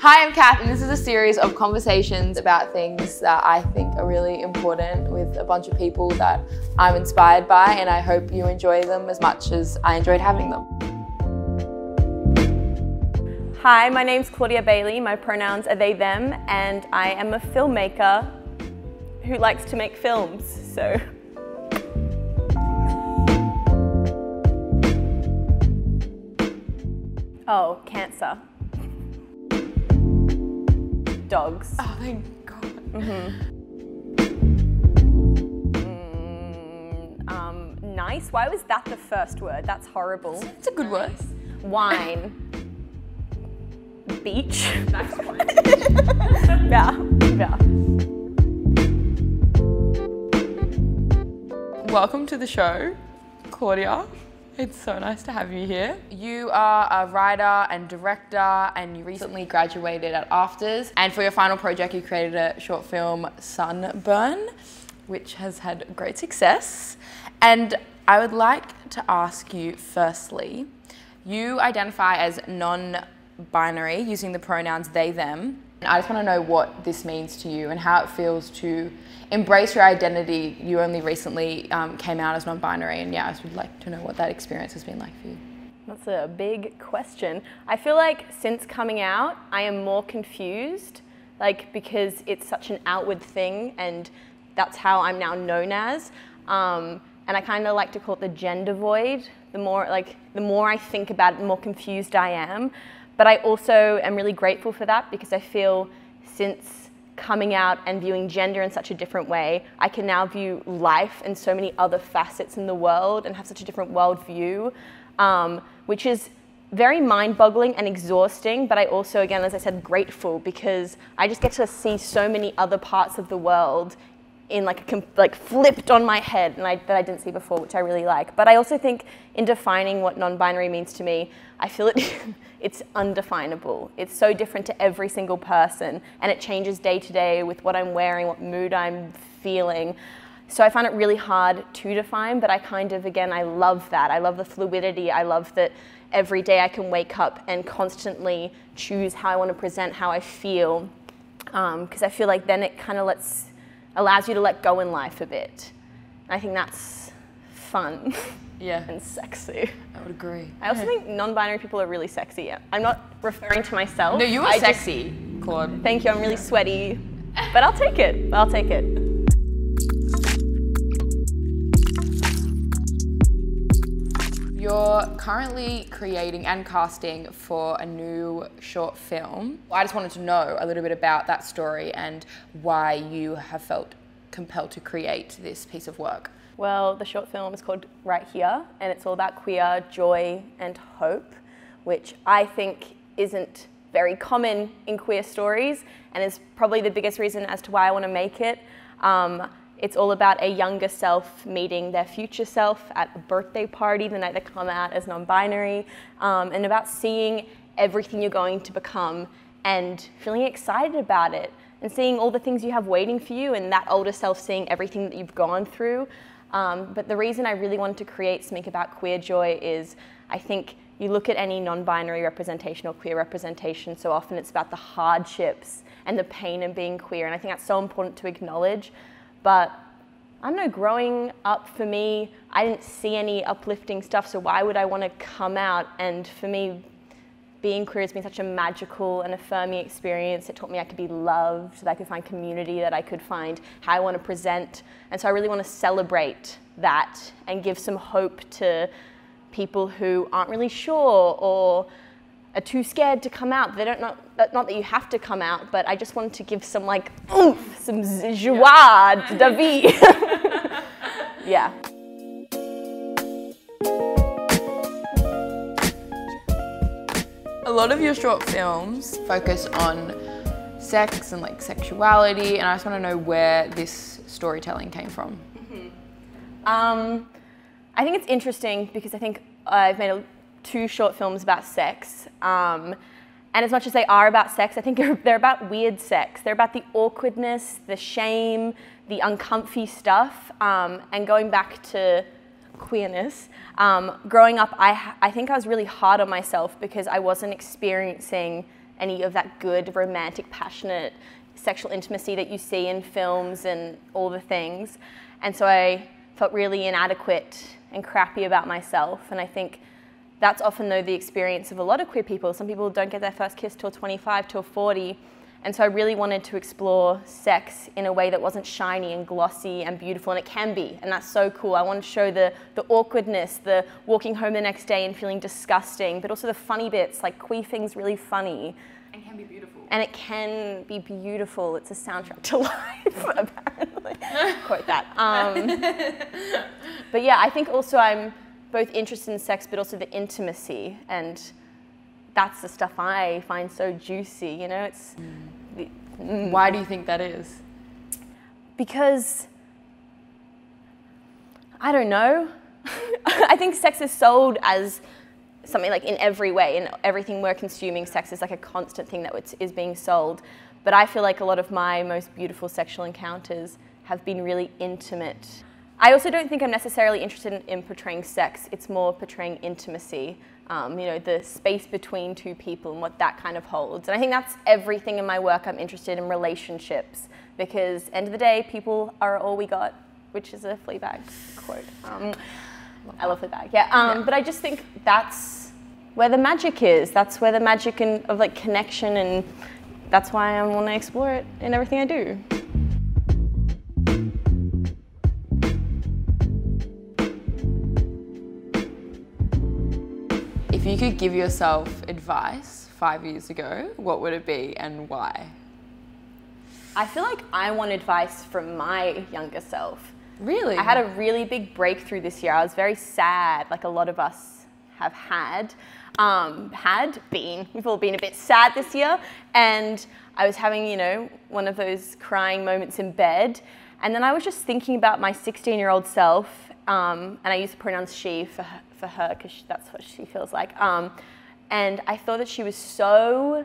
Hi, I'm Kath, and this is a series of conversations about things that I think are really important with a bunch of people that I'm inspired by, and I hope you enjoy them as much as I enjoyed having them. Hi, my name's Claudia Bailey, my pronouns are they, them, and I am a filmmaker who likes to make films, so. Oh, cancer. Dogs. Oh, thank God. Nice? Why was that the first word? That's horrible. It's a good word. Wine. Beach. That's fine. Yeah. Welcome to the show, Claudia. It's so nice to have you here. You are a writer and director, and you recently graduated at Afters. And for your final project, you created a short film, Sunburn, which has had great success. And I would like to ask you, firstly, you identify as non-binary, using the pronouns they, them. And I just want to know what this means to you and how it feels to embrace your identity. You only recently came out as non-binary, and yeah, I just would like to know what that experience has been like for you. That's a big question. I feel like since coming out, I am more confused, because it's such an outward thing, and that's how I'm now known as. And I kind of like to call it the gender void. The more I think about it, the more confused I am. But I also am really grateful for that, because I feel since coming out and viewing gender in such a different way, I can now view life and so many other facets in the world and have such a different worldview, which is very mind-boggling and exhausting, but I also, again, as I said, grateful, because I just get to see so many other parts of the world in flipped on my head, and that I didn't see before, which I really like. But I also think in defining what non-binary means to me, I feel it's undefinable. It's so different to every single person, and it changes day to day with what I'm wearing, what mood I'm feeling. So I find it really hard to define, but I love that. I love the fluidity. I love that every day I can wake up and constantly choose how I want to present, how I feel, because I feel like then it kind of allows you to let go in life a bit. And I think that's fun. Yeah. And sexy. I would agree. I also think non-binary people are really sexy. I'm not referring to myself. No, you are sexy, Claude. Thank you, I'm really sweaty. But I'll take it, I'll take it. You're currently creating and casting for a new short film. I just wanted to know a little bit about that story and why you have felt compelled to create this piece of work. Well, the short film is called Right Here, and it's all about queer joy and hope, which I think isn't very common in queer stories, and is probably the biggest reason as to why I want to make it. It's all about a younger self meeting their future self at a birthday party the night they come out as non-binary, and about seeing everything you're going to become and feeling excited about it, and seeing all the things you have waiting for you, and that older self seeing everything that you've gone through. But the reason I really wanted to create something about queer joy is I think you look at any non-binary representation or queer representation, so often it's about the hardships and the pain of being queer, and I think that's so important to acknowledge. But I don't know, growing up for me, I didn't see any uplifting stuff, so why would I want to come out? And for me, being queer has been such a magical and affirming experience. It taught me I could be loved, that I could find community, that I could find how I want to present. And so I really want to celebrate that and give some hope to people who aren't really sure or are too scared to come out. They don't know, not that you have to come out, but I just wanted to give some oomph, some joie de vie. Yeah. A lot of your short films focus on sex and sexuality, and I just want to know where this storytelling came from. I think it's interesting because I think I've made 2 short films about sex, and as much as they are about sex, I think they're about weird sex. They're about the awkwardness, the shame, the uncomfy stuff, and going back to queerness. Growing up, I think I was really hard on myself because I wasn't experiencing any of that good, romantic, passionate sexual intimacy that you see in films and all the things. And so I felt really inadequate and crappy about myself. And I think that's often, though, the experience of a lot of queer people. Some people don't get their first kiss till 25, till 40. And so I really wanted to explore sex in a way that wasn't shiny and glossy and beautiful, and it can be, and that's so cool. I wanted to show the awkwardness, the walking home the next day and feeling disgusting, but also the funny bits, like queefing's really funny. And can be beautiful. And it can be beautiful. It's a soundtrack to life, apparently. Quote that. But yeah, I think also I'm both interested in sex, but also the intimacy, and that's the stuff I find so juicy, you know? It's. Why do you think that is? Because, I don't know. I think sex is sold as something like in every way, in everything we're consuming, sex is like a constant thing that is being sold. But I feel like a lot of my most beautiful sexual encounters have been really intimate. I also don't think I'm necessarily interested in portraying sex, it's more portraying intimacy. You know, the space between two people and what that kind of holds. And I think that's everything in my work. I'm interested in relationships because, end of the day, people are all we got, which is a Fleabag quote. I love Fleabag, yeah. But I just think that's where the magic is. That's where the magic of like connection, and that's why I want to explore it in everything I do. If you could give yourself advice 5 years ago, what would it be and why? I feel like I want advice from my younger self. Really? I had a really big breakthrough this year. I was very sad, like a lot of us have had. We've all been a bit sad this year. And I was having, you know, one of those crying moments in bed. And then I was just thinking about my 16-year-old self. And I use the pronouns she for her because that's what she feels like. And I thought that she had so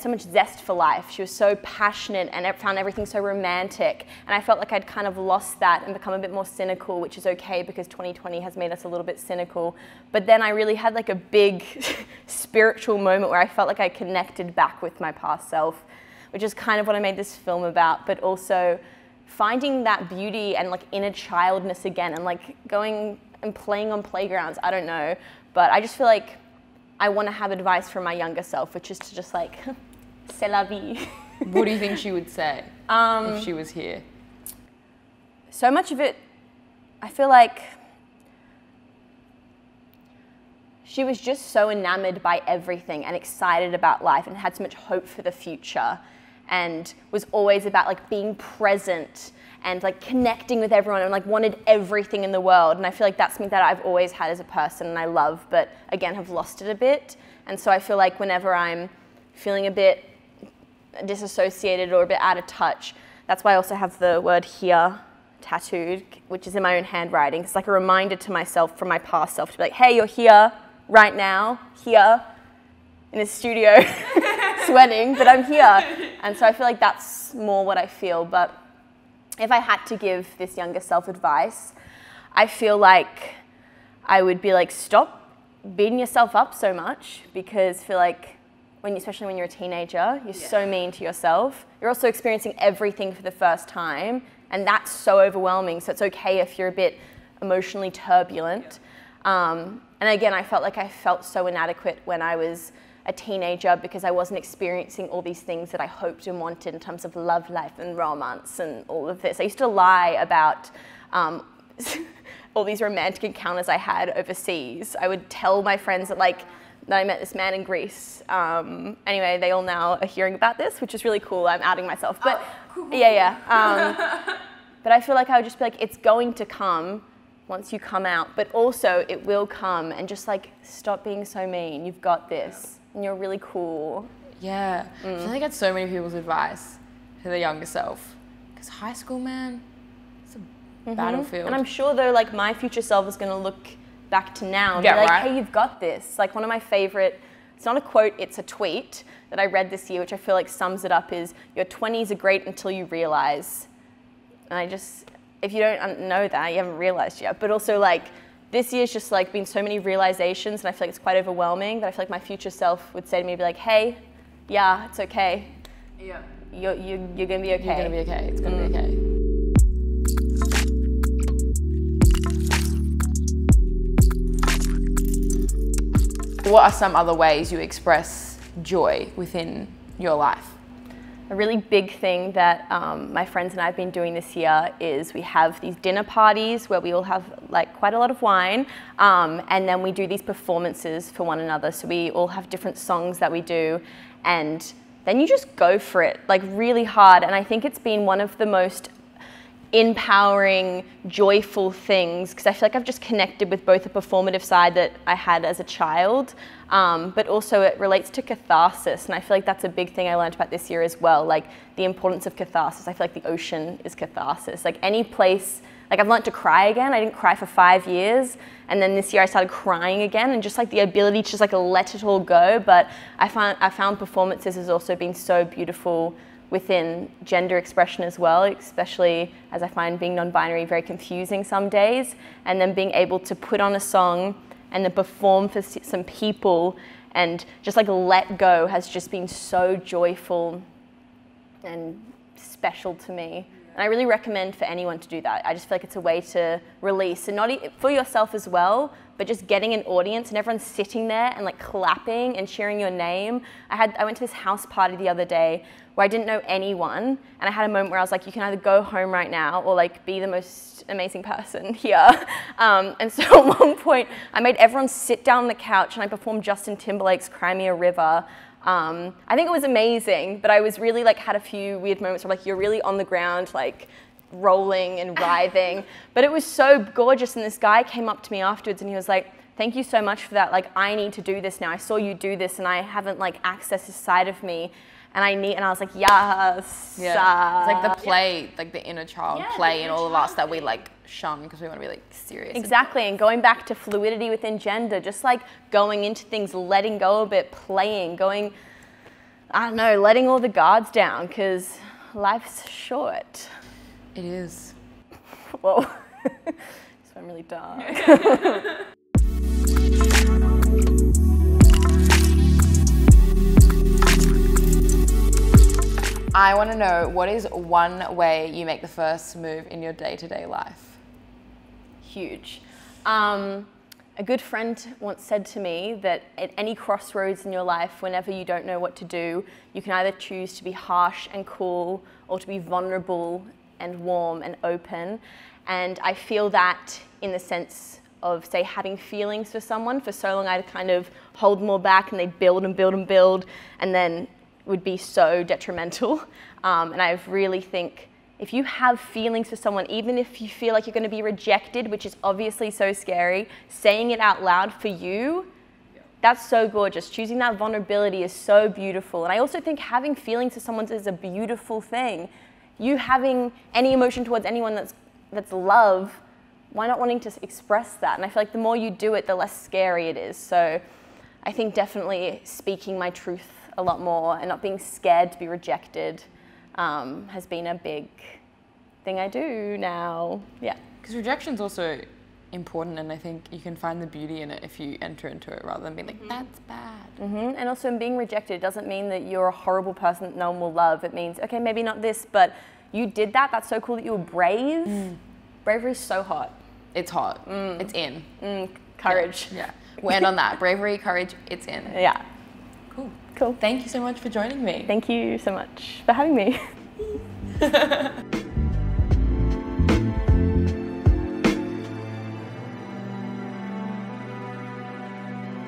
much zest for life. She was so passionate and found everything so romantic. And I felt like I'd kind of lost that and become a bit more cynical, which is okay because 2020 has made us a little bit cynical. But then I really had like a big spiritual moment where I felt like I connected back with my past self, which is kind of what I made this film about, but also finding that beauty and like inner childness again and like going and playing on playgrounds, I don't know. But I just feel like I want to have advice from my younger self, which is to just like, c'est la vie. What do you think she would say if she was here? So much of it, I feel like she was just so enamored by everything and excited about life and had so much hope for the future and was always about like being present and like connecting with everyone and like wanted everything in the world. And I feel like that's something that I've always had as a person and I love, but again, have lost it a bit. And so I feel like whenever I'm feeling a bit disassociated or a bit out of touch, that's why I also have the word here tattooed, which is in my own handwriting. It's like a reminder to myself from my past self to be like, hey, you're here right now, here in a studio, sweating, but I'm here. And so I feel like that's more what I feel. But if I had to give this younger self advice, I feel like I would be like, stop beating yourself up so much, because I feel like especially when you're a teenager, you're so mean to yourself. You're also experiencing everything for the first time, and that's so overwhelming. So it's okay if you're a bit emotionally turbulent. And again, I felt like I felt so inadequate when I was a teenager because I wasn't experiencing all these things that I hoped and wanted in terms of love life and romance and all of this. I used to lie about all these romantic encounters I had overseas. I would tell my friends that I met this man in Greece. Anyway, they all now are hearing about this, which is really cool. I'm outing myself, but cool. But I feel like I would just be like, it's going to come once you come out, but also it will come, and just like, stop being so mean. You've got this, and you're really cool. Yeah, I feel like that's so many people's advice to their younger self. Because high school, man, it's a battlefield. And I'm sure though, like my future self is gonna look back to now and be like, hey, you've got this. Like one of my favorite, it's not a quote, it's a tweet that I read this year, which I feel like sums it up, is your 20s are great until you realize. And if you don't know that, you haven't realized yet. But also like this year's just like been so many realizations, and I feel like it's quite overwhelming, but I feel like my future self would say to me, be like, hey, yeah, it's okay. Yeah. You're gonna be okay. You're gonna be okay. It's gonna be okay. What are some other ways you express joy within your life? A really big thing that my friends and I have been doing this year is we have these dinner parties where we all have like quite a lot of wine, and then we do these performances for one another. So we all have different songs that we do, and then you just go for it, like really hard. And I think it's been one of the most empowering, joyful things, because I feel like I've just connected with both the performative side that I had as a child, but also it relates to catharsis, and I feel like that's a big thing I learned about this year as well, like the importance of catharsis. I feel like the ocean is catharsis. Like any place, like I've learned to cry again. I didn't cry for 5 years, and then this year I started crying again, and just like the ability to just like let it all go. But I found performances has also been so beautiful within gender expression as well, especially as I find being non-binary very confusing some days, and then being able to put on a song and then perform for some people and just like let go has just been so joyful and special to me. And I really recommend for anyone to do that. I just feel like it's a way to release, and not for yourself as well, but just getting an audience and everyone sitting there and like clapping and cheering your name. I went to this house party the other day where I didn't know anyone, and I had a moment where I was like, you can either go home right now or like be the most amazing person here. And so at one point I made everyone sit down on the couch and I performed Justin Timberlake's Cry Me a River. I think it was amazing, but I was really like had a few weird moments where like you're really on the ground like rolling and writhing, but it was so gorgeous. And this guy came up to me afterwards and he was like, thank you so much for that. Like I need to do this now. I saw you do this and I haven't like accessed this side of me. And I was like, yes. Yeah. It's like the play, like the inner child play in all of us that we like shun because we want to be like serious. Exactly, and going back to fluidity within gender, just like going into things, letting go a bit, playing, going, I don't know, letting all the guards down because life's short. It is. Whoa, so I'm really dark. I want to know, what is one way you make the first move in your day-to-day life? Huge. A good friend once said to me that at any crossroads in your life, whenever you don't know what to do, you can either choose to be harsh and cool or to be vulnerable and warm and open. And I feel that in the sense of, say, having feelings for someone. For so long I'd kind of hold more back and they'd build and build and build, and then would be so detrimental. And I really think if you have feelings for someone, even if you feel like you're going to be rejected, which is obviously so scary, saying it out loud for you, that's so gorgeous. Choosing that vulnerability is so beautiful. And I also think having feelings for someone is a beautiful thing. You having any emotion towards anyone that's love, why not wanting to express that? And I feel like the more you do it, the less scary it is. So I think definitely speaking my truth a lot more and not being scared to be rejected has been a big thing I do now. Yeah. Because rejection's also important, and I think you can find the beauty in it if you enter into it rather than being like, that's bad. And also in being rejected, it doesn't mean that you're a horrible person that no one will love. It means, okay, maybe not this, but you did that. That's so cool that you were brave. Bravery's so hot. It's hot. It's in. Courage. Yeah. We'll end on that. Bravery, courage, it's in. Yeah. Cool. Thank you so much for joining me. Thank you so much for having me.